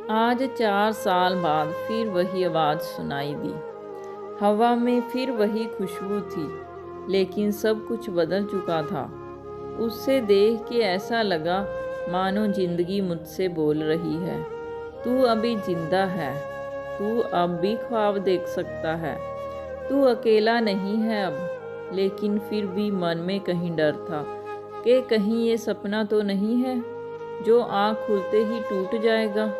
आज 4 साल बाद फिर वही आवाज़ सुनाई दी। हवा में फिर वही खुशबू थी, लेकिन सब कुछ बदल चुका था। उसे देख के ऐसा लगा मानो जिंदगी मुझसे बोल रही है, तू अभी जिंदा है, तू अब भी ख्वाब देख सकता है, तू अकेला नहीं है अब। लेकिन फिर भी मन में कहीं डर था कि कहीं ये सपना तो नहीं है जो आँख खुलते ही टूट जाएगा।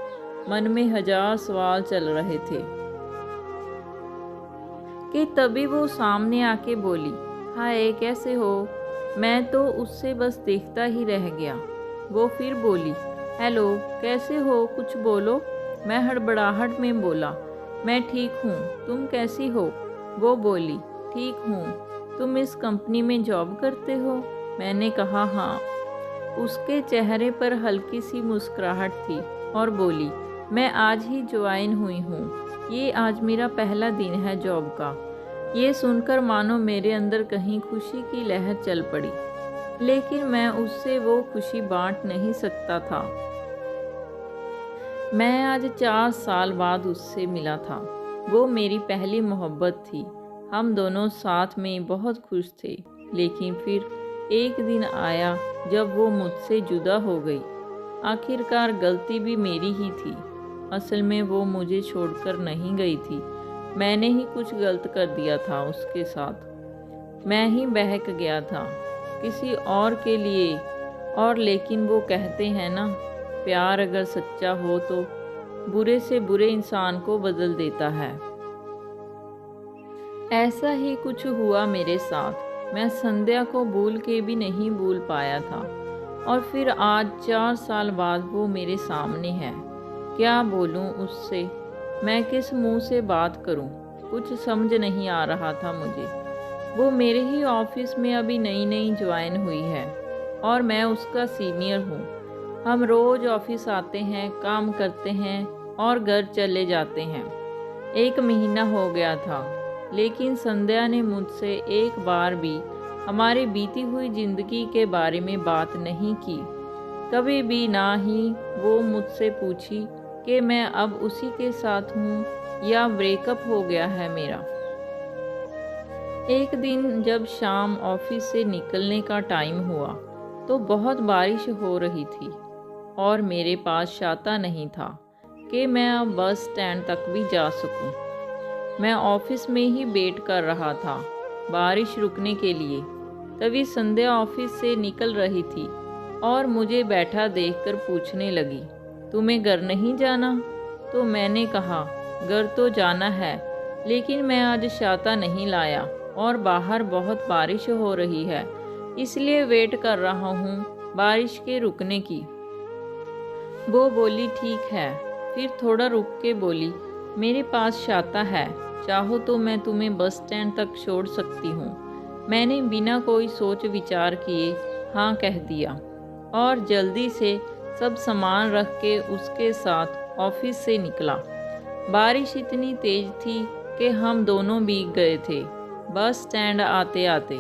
मन में हजार सवाल चल रहे थे कि तभी वो सामने आके बोली, हाय कैसे हो। मैं तो उससे बस देखता ही रह गया। वो फिर बोली, हेलो कैसे हो, कुछ बोलो। मैं हड़बड़ाहट में बोला, मैं ठीक हूँ, तुम कैसी हो। वो बोली, ठीक हूँ, तुम इस कंपनी में जॉब करते हो। मैंने कहा हाँ। उसके चेहरे पर हल्की सी मुस्कुराहट थी और बोली, मैं आज ही ज्वाइन हुई हूँ, ये आज मेरा पहला दिन है जॉब का। ये सुनकर मानो मेरे अंदर कहीं खुशी की लहर चल पड़ी, लेकिन मैं उससे वो खुशी बांट नहीं सकता था। मैं आज 4 साल बाद उससे मिला था। वो मेरी पहली मोहब्बत थी। हम दोनों साथ में बहुत खुश थे, लेकिन फिर एक दिन आया जब वो मुझसे जुदा हो गई। आखिरकार गलती भी मेरी ही थी। असल में वो मुझे छोड़कर नहीं गई थी, मैंने ही कुछ गलत कर दिया था उसके साथ। मैं ही बहक गया था किसी और के लिए। और लेकिन वो कहते हैं ना, प्यार अगर सच्चा हो तो बुरे से बुरे इंसान को बदल देता है। ऐसा ही कुछ हुआ मेरे साथ। मैं संध्या को भूल के भी नहीं भूल पाया था, और फिर आज 4 साल बाद वो मेरे सामने है। क्या बोलूं उससे, मैं किस मुंह से बात करूं, कुछ समझ नहीं आ रहा था मुझे। वो मेरे ही ऑफिस में अभी नई नई ज्वाइन हुई है और मैं उसका सीनियर हूँ। हम रोज़ ऑफिस आते हैं, काम करते हैं और घर चले जाते हैं। 1 महीना हो गया था, लेकिन संध्या ने मुझसे एक बार भी हमारी बीती हुई ज़िंदगी के बारे में बात नहीं की। कभी भी ना ही वो मुझसे पूछी कि मैं अब उसी के साथ हूँ या ब्रेकअप हो गया है मेरा। एक दिन जब शाम ऑफिस से निकलने का टाइम हुआ तो बहुत बारिश हो रही थी और मेरे पास छाता नहीं था कि मैं अब बस स्टैंड तक भी जा सकूं। मैं ऑफिस में ही वेट कर रहा था बारिश रुकने के लिए। तभी संध्या ऑफिस से निकल रही थी और मुझे बैठा देखकर पूछने लगी, तुम्हें घर नहीं जाना। तो मैंने कहा, घर तो जाना है, लेकिन मैं आज छाता नहीं लाया और बाहर बहुत बारिश हो रही है, इसलिए वेट कर रहा हूँ बारिश के रुकने की। वो बोली, ठीक है। फिर थोड़ा रुक के बोली, मेरे पास छाता है, चाहो तो मैं तुम्हें बस स्टैंड तक छोड़ सकती हूँ। मैंने बिना कोई सोच विचार किए हाँ कह दिया और जल्दी से सब सामान रख के उसके साथ ऑफिस से निकला। बारिश इतनी तेज थी कि हम दोनों भीग गए थे बस स्टैंड आते आते,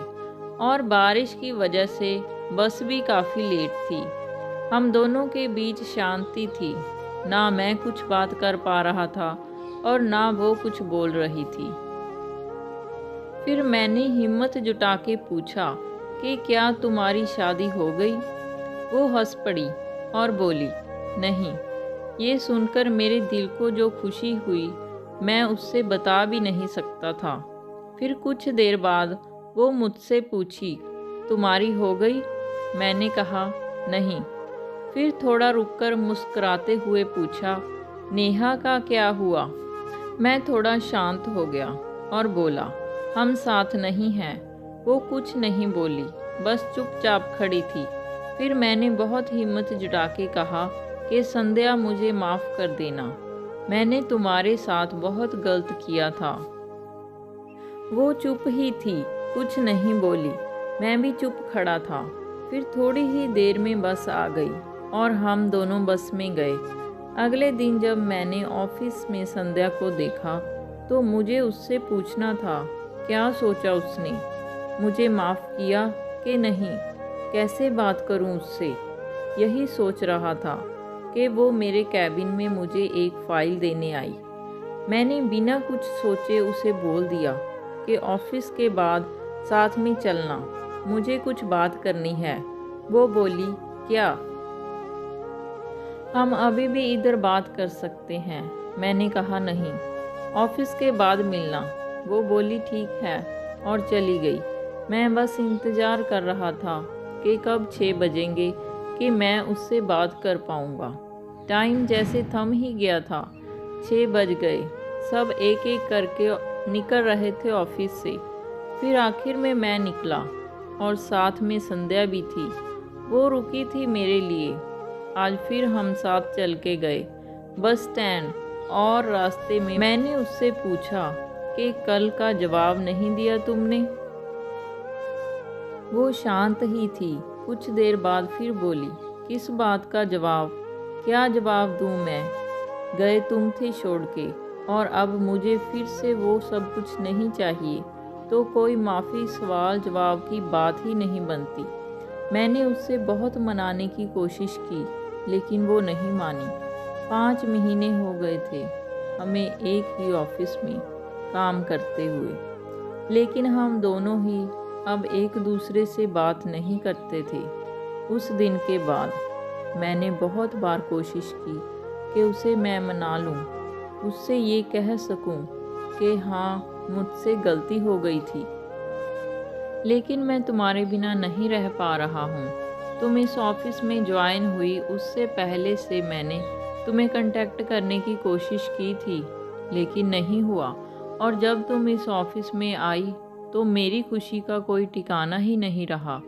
और बारिश की वजह से बस भी काफ़ी लेट थी। हम दोनों के बीच शांति थी, ना मैं कुछ बात कर पा रहा था और ना वो कुछ बोल रही थी। फिर मैंने हिम्मत जुटा के पूछा कि क्या तुम्हारी शादी हो गई। वो हंस पड़ी और बोली, नहीं। ये सुनकर मेरे दिल को जो खुशी हुई मैं उससे बता भी नहीं सकता था। फिर कुछ देर बाद वो मुझसे पूछी, तुम्हारी हो गई। मैंने कहा, नहीं। फिर थोड़ा रुककर मुस्कुराते हुए पूछा, नेहा का क्या हुआ। मैं थोड़ा शांत हो गया और बोला, हम साथ नहीं हैं। वो कुछ नहीं बोली, बस चुपचाप खड़ी थी। फिर मैंने बहुत हिम्मत जुटा के कहा कि संध्या मुझे माफ़ कर देना, मैंने तुम्हारे साथ बहुत गलत किया था। वो चुप ही थी, कुछ नहीं बोली। मैं भी चुप खड़ा था। फिर थोड़ी ही देर में बस आ गई और हम दोनों बस में गए। अगले दिन जब मैंने ऑफिस में संध्या को देखा तो मुझे उससे पूछना था, क्या सोचा उसने, मुझे माफ़ किया कि नहीं, कैसे बात करूं उससे। यही सोच रहा था कि वो मेरे कैबिन में मुझे एक फ़ाइल देने आई। मैंने बिना कुछ सोचे उसे बोल दिया कि ऑफिस के बाद साथ में चलना, मुझे कुछ बात करनी है। वो बोली, क्या? हम अभी भी इधर बात कर सकते हैं। मैंने कहा, नहीं, ऑफिस के बाद मिलना। वो बोली, ठीक है, और चली गई। मैं बस इंतज़ार कर रहा था कि कब 6 बजेंगे कि मैं उससे बात कर पाऊँगा। टाइम जैसे थम ही गया था। 6 बज गए। सब एक एक करके निकल रहे थे ऑफिस से। फिर आखिर में मैं निकला और साथ में संध्या भी थी। वो रुकी थी मेरे लिए। आज फिर हम साथ चल के गए बस स्टैंड, और रास्ते में मैंने उससे पूछा कि कल का जवाब नहीं दिया तुमने? वो शांत ही थी। कुछ देर बाद फिर बोली, किस बात का जवाब? क्या जवाब दूं मैं? गए तुम थे छोड़ के, और अब मुझे फिर से वो सब कुछ नहीं चाहिए, तो कोई माफ़ी सवाल जवाब की बात ही नहीं बनती। मैंने उससे बहुत मनाने की कोशिश की, लेकिन वो नहीं मानी। 5 महीने हो गए थे हमें एक ही ऑफिस में काम करते हुए, लेकिन हम दोनों ही अब एक दूसरे से बात नहीं करते थे। उस दिन के बाद मैंने बहुत बार कोशिश की कि उसे मैं मना लूं, उससे ये कह सकूं कि हाँ, मुझसे गलती हो गई थी, लेकिन मैं तुम्हारे बिना नहीं रह पा रहा हूँ। तुम इस ऑफिस में ज्वाइन हुई उससे पहले से मैंने तुम्हें कांटेक्ट करने की कोशिश की थी, लेकिन नहीं हुआ। और जब तुम इस ऑफिस में आई तो मेरी खुशी का कोई ठिकाना ही नहीं रहा,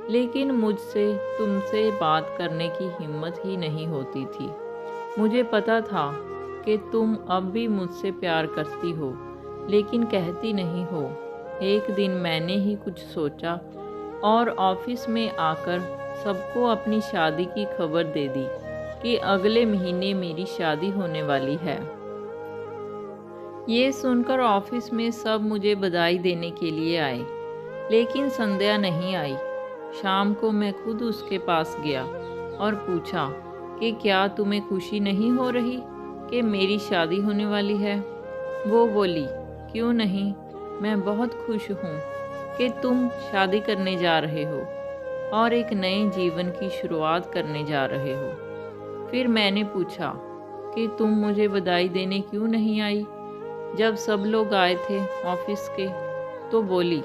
लेकिन मुझसे तुमसे बात करने की हिम्मत ही नहीं होती थी। मुझे पता था कि तुम अब भी मुझसे प्यार करती हो, लेकिन कहती नहीं हो। एक दिन मैंने ही कुछ सोचा और ऑफिस में आकर सबको अपनी शादी की खबर दे दी कि अगले महीने मेरी शादी होने वाली है। ये सुनकर ऑफिस में सब मुझे बधाई देने के लिए आए, लेकिन संध्या नहीं आई। शाम को मैं खुद उसके पास गया और पूछा कि क्या तुम्हें खुशी नहीं हो रही कि मेरी शादी होने वाली है? वो बोली, क्यों नहीं, मैं बहुत खुश हूँ कि तुम शादी करने जा रहे हो और एक नए जीवन की शुरुआत करने जा रहे हो। फिर मैंने पूछा कि तुम मुझे बधाई देने क्यों नहीं आई जब सब लोग आए थे ऑफिस के? तो बोली,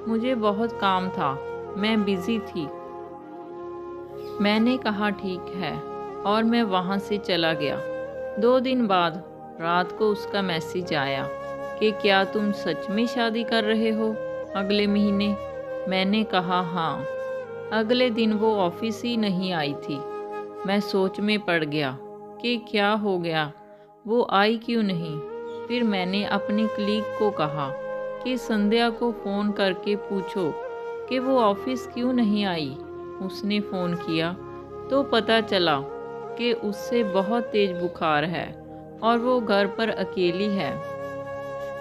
मुझे बहुत काम था, मैं बिज़ी थी। मैंने कहा, ठीक है, और मैं वहाँ से चला गया। 2 दिन बाद रात को उसका मैसेज आया कि क्या तुम सच में शादी कर रहे हो अगले महीने? मैंने कहा, हाँ। अगले दिन वो ऑफिस ही नहीं आई थी। मैं सोच में पड़ गया कि क्या हो गया, वो आई क्यों नहीं। फिर मैंने अपने कलीग को कहा कि संध्या को फ़ोन करके पूछो कि वो ऑफिस क्यों नहीं आई। उसने फ़ोन किया तो पता चला कि उससे बहुत तेज़ बुखार है और वो घर पर अकेली है।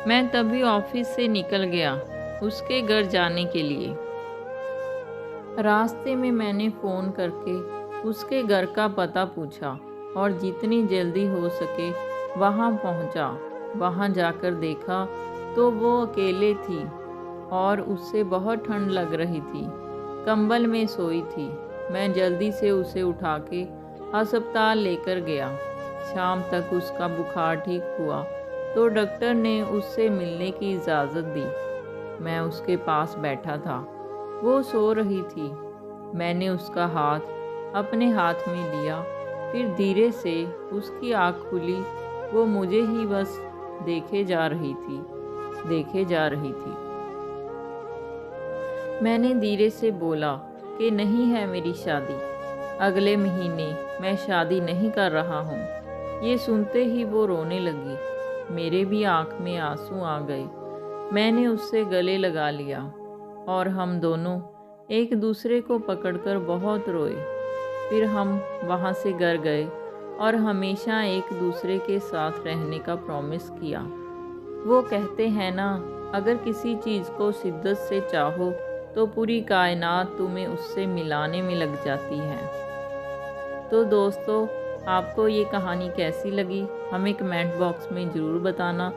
मैं तभी ऑफिस से निकल गया उसके घर जाने के लिए। रास्ते में मैंने फ़ोन करके उसके घर का पता पूछा और जितनी जल्दी हो सके वहाँ पहुँचा। वहाँ जाकर देखा तो वो अकेले थी और उससे बहुत ठंड लग रही थी। कंबल में सोई थी। मैं जल्दी से उसे उठा के अस्पताल लेकर गया। शाम तक उसका बुखार ठीक हुआ तो डॉक्टर ने उससे मिलने की इजाज़त दी। मैं उसके पास बैठा था, वो सो रही थी। मैंने उसका हाथ अपने हाथ में लिया, फिर धीरे से उसकी आँख खुली। वो मुझे ही बस देखे जा रही थी। मैंने धीरे से बोला कि नहीं है मेरी शादी, अगले महीने मैं शादी नहीं कर रहा हूँ। ये सुनते ही वो रोने लगी। मेरे भी आँख में आंसू आ गए। मैंने उससे गले लगा लिया और हम दोनों एक दूसरे को पकड़कर बहुत रोए। फिर हम वहाँ से घर गए और हमेशा एक दूसरे के साथ रहने का प्रॉमिस किया। वो कहते हैं ना, अगर किसी चीज़ को शिद्दत से चाहो तो पूरी कायनात तुम्हें उससे मिलाने में लग जाती है। तो दोस्तों, आपको ये कहानी कैसी लगी हमें कमेंट बॉक्स में ज़रूर बताना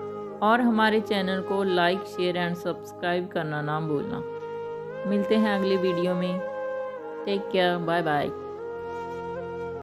और हमारे चैनल को लाइक शेयर एंड सब्सक्राइब करना ना भूलना। मिलते हैं अगली वीडियो में। Take care, bye bye.